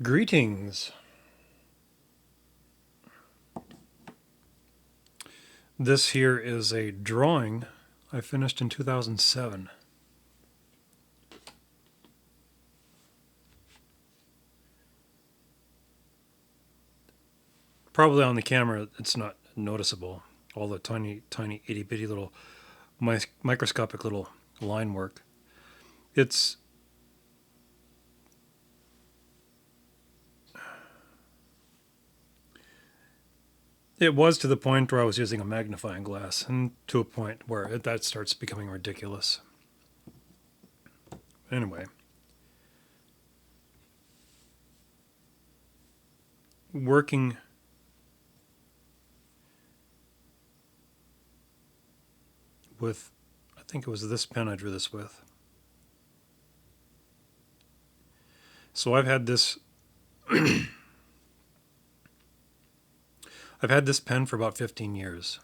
Greetings. This here is a drawing I finished in 2007. Probably on the camera it's not noticeable, all the tiny, tiny, itty bitty little microscopic little line work. It's It was to the point where I was using a magnifying glass, and to a point where that starts becoming ridiculous. Anyway, working with, I think it was this pen I drew this with. So I've had this pen for about 15 years.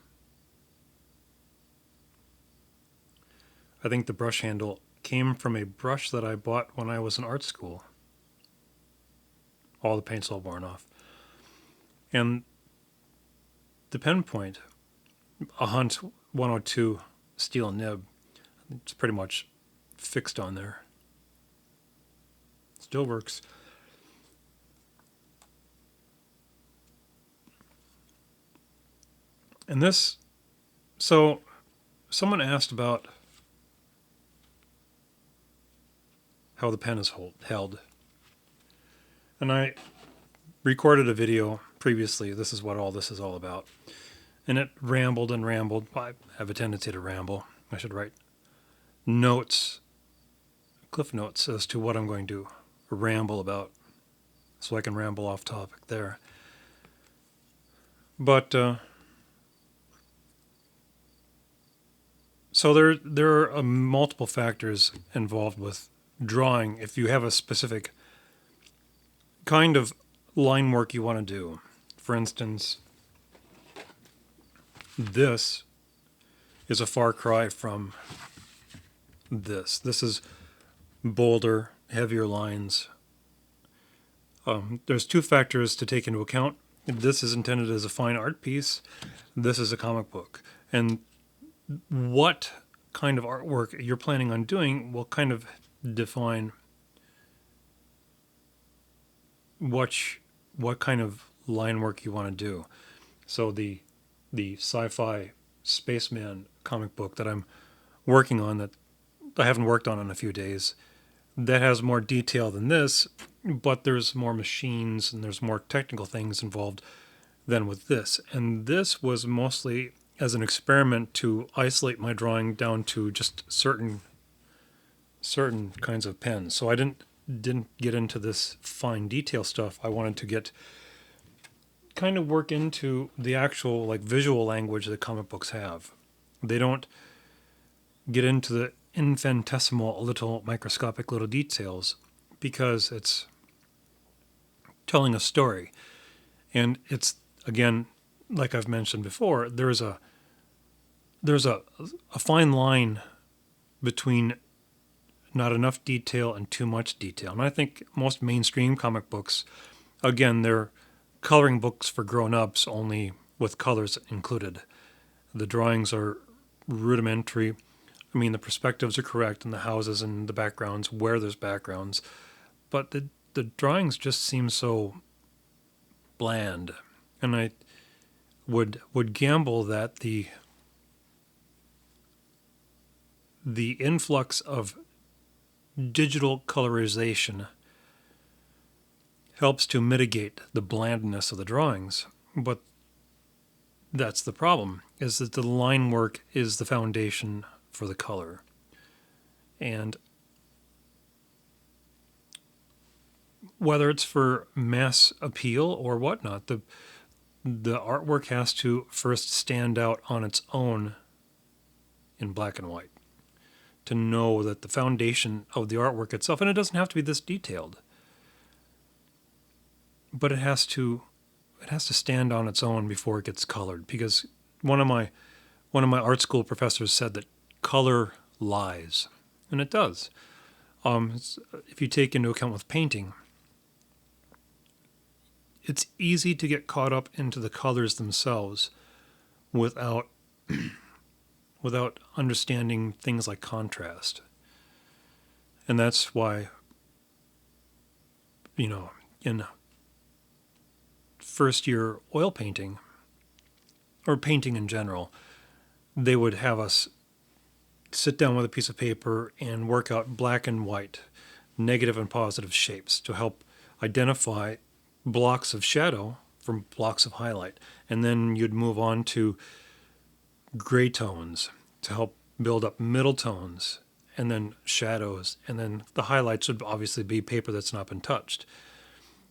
I think the brush handle came from a brush that I bought when I was in art school. All the paint's all worn off. And the pen point, a Hunt 102 steel nib, it's pretty much fixed on there. Still works. And this, so someone asked about how the pen is held. And I recorded a video previously. This is what all this is all about. And it rambled and rambled. I have a tendency to ramble. I should write notes, cliff notes as to what I'm going to ramble about, so I can ramble off topic there. But so there are multiple factors involved with drawing. If you have a specific kind of line work you want to do, for instance, this is a far cry from this. This is bolder, heavier lines. There's two factors to take into account. This is intended as a fine art piece. This is a comic book. And what kind of artwork you're planning on doing will kind of define what kind of line work you want to do. So the sci-fi spaceman comic book that I'm working on, that I haven't worked on in a few days, that has more detail than this, but there's more machines and there's more technical things involved than with this. And this was mostly as an experiment to isolate my drawing down to just certain kinds of pens. So I didn't get into this fine detail stuff. I wanted to kind of work into the actual like visual language that comic books have. They don't get into the infinitesimal little microscopic little details because it's telling a story. And it's, again, like I've mentioned before, there's a fine line between not enough detail and too much detail. And I think most mainstream comic books, again, they're coloring books for grown-ups, only with colors included. The drawings are rudimentary. I mean, the perspectives are correct and the houses and the backgrounds, where there's backgrounds. But the drawings just seem so bland. And I would gamble that the influx of digital colorization helps to mitigate the blandness of the drawings. But that's the problem, is that the line work is the foundation for the color. And whether it's for mass appeal or whatnot, the artwork has to first stand out on its own in black and white to know that the foundation of the artwork itself, and it doesn't have to be this detailed, but it has to stand on its own before it gets colored. Because one of my art school professors said that color lies, and it does. If you take into account with painting, it's easy to get caught up into the colors themselves without without understanding things like contrast. And that's why, in first year oil painting, or painting in general, they would have us sit down with a piece of paper and work out black and white, negative and positive shapes to help identify blocks of shadow from blocks of highlight. And then you'd move on to gray tones to help build up middle tones, and then shadows, and then the highlights would obviously be paper that's not been touched.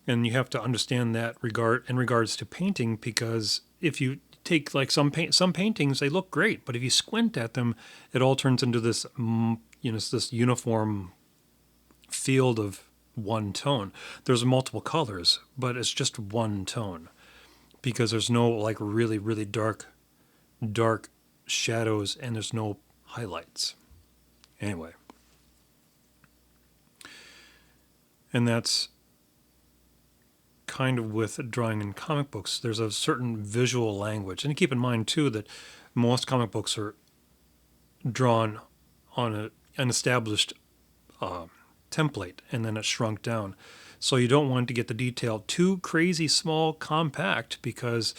And you have to understand that in regards to painting, because if you take like some paintings, they look great, but if you squint at them, it all turns into this this uniform field of one tone. There's multiple colors, but it's just one tone, because there's no like really, really dark shadows, and there's no highlights. Anyway. And that's kind of with drawing in comic books. There's a certain visual language. And keep in mind, too, that most comic books are drawn on an established template, and then it's shrunk down. So you don't want to get the detail too crazy small, compact, because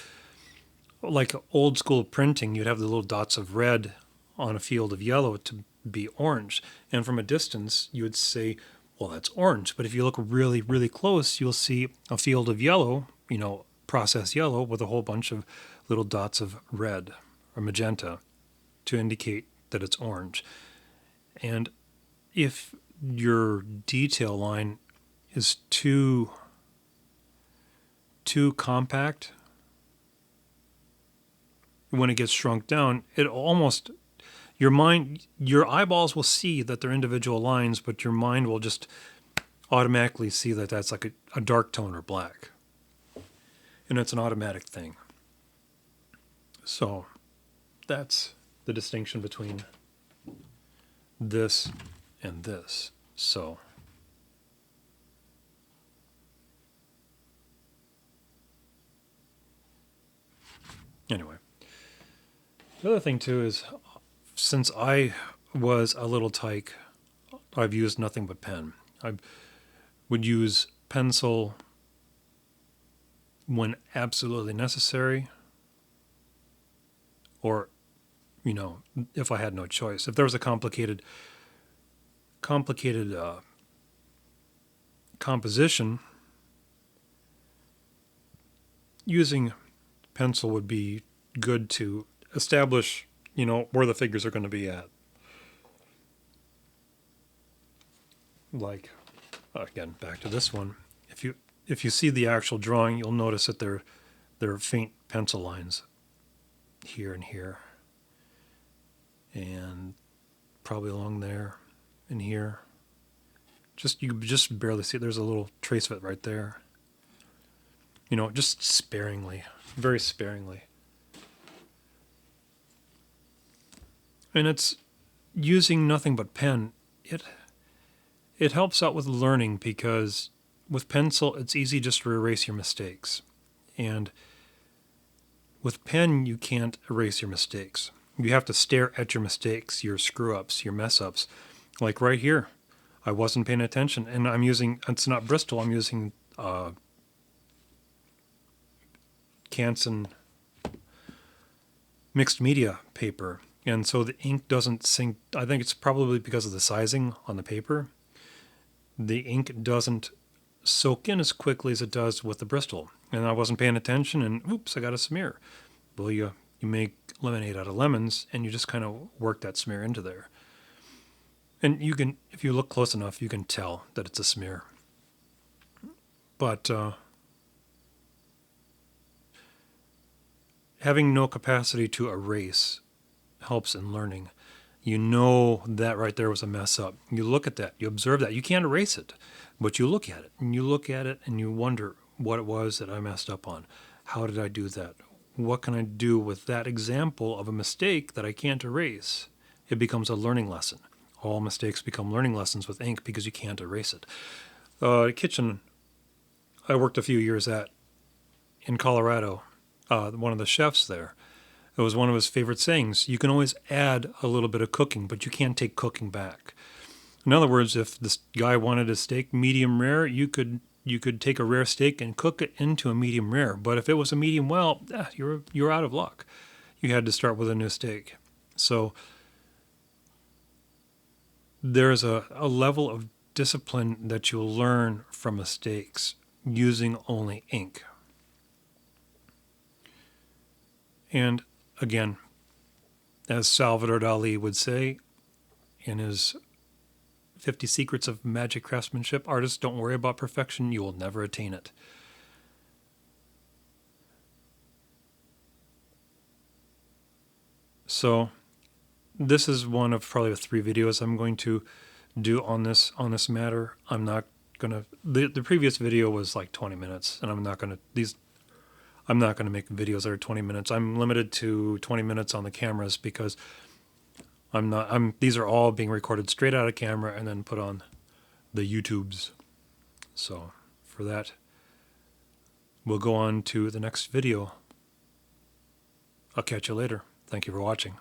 like old school printing, you'd have the little dots of red on a field of yellow to be orange. And from a distance, you would say, well, that's orange. But if you look really, really close, you'll see a field of yellow, processed yellow, with a whole bunch of little dots of red or magenta to indicate that it's orange. And if your detail line is too compact, when it gets shrunk down, your eyeballs will see that they're individual lines, but your mind will just automatically see that that's like a dark tone or black. And it's an automatic thing. So that's the distinction between this and this. So anyway, the other thing too is, since I was a little tyke, I've used nothing but pen. I would use pencil when absolutely necessary, or, if I had no choice. If there was a complicated composition, using pencil would be good to establish where the figures are going to be at. Like, again, back to this one. If you see the actual drawing, you'll notice that there are faint pencil lines here and here, and probably along there and here. You just barely see it. There's a little trace of it right there. Just sparingly, very sparingly. And it's using nothing but pen. It helps out with learning, because with pencil, it's easy just to erase your mistakes. And with pen, you can't erase your mistakes. You have to stare at your mistakes, your screw-ups, your mess-ups. Like right here, I wasn't paying attention, and it's not Bristol, I'm using Canson mixed media paper. And so the ink doesn't sink. I think it's probably because of the sizing on the paper. The ink doesn't soak in as quickly as it does with the Bristol. And I wasn't paying attention, and oops, I got a smear. Well, you make lemonade out of lemons, and you just kind of work that smear into there. And you can, if you look close enough, you can tell that it's a smear. But having no capacity to erase helps in learning. That right there was a mess up. You look at that, you observe that. You can't erase it, but you look at it, and you look at it, and you wonder what it was that I messed up on. How did I do that? What can I do with that example of a mistake that I can't erase? It becomes a learning lesson. All mistakes become learning lessons with ink, because you can't erase it. The kitchen I worked a few years at, in Colorado, one of the chefs there. It was one of his favorite sayings. You can always add a little bit of cooking, but you can't take cooking back. In other words, if this guy wanted a steak medium rare, you could take a rare steak and cook it into a medium rare. But if it was a medium well, you're out of luck. You had to start with a new steak. So there's a level of discipline that you'll learn from mistakes using only ink. And again, as Salvador Dali would say in his 50 Secrets of Magic Craftsmanship, artists, don't worry about perfection, you will never attain it. So this is one of probably 3 videos I'm going to do on this matter. I'm not gonna. The previous video was like 20 minutes, and I'm not gonna make videos that are 20 minutes. I'm limited to 20 minutes on the cameras because these are all being recorded straight out of camera and then put on the YouTubes. So for that, we'll go on to the next video. I'll catch you later. Thank you for watching.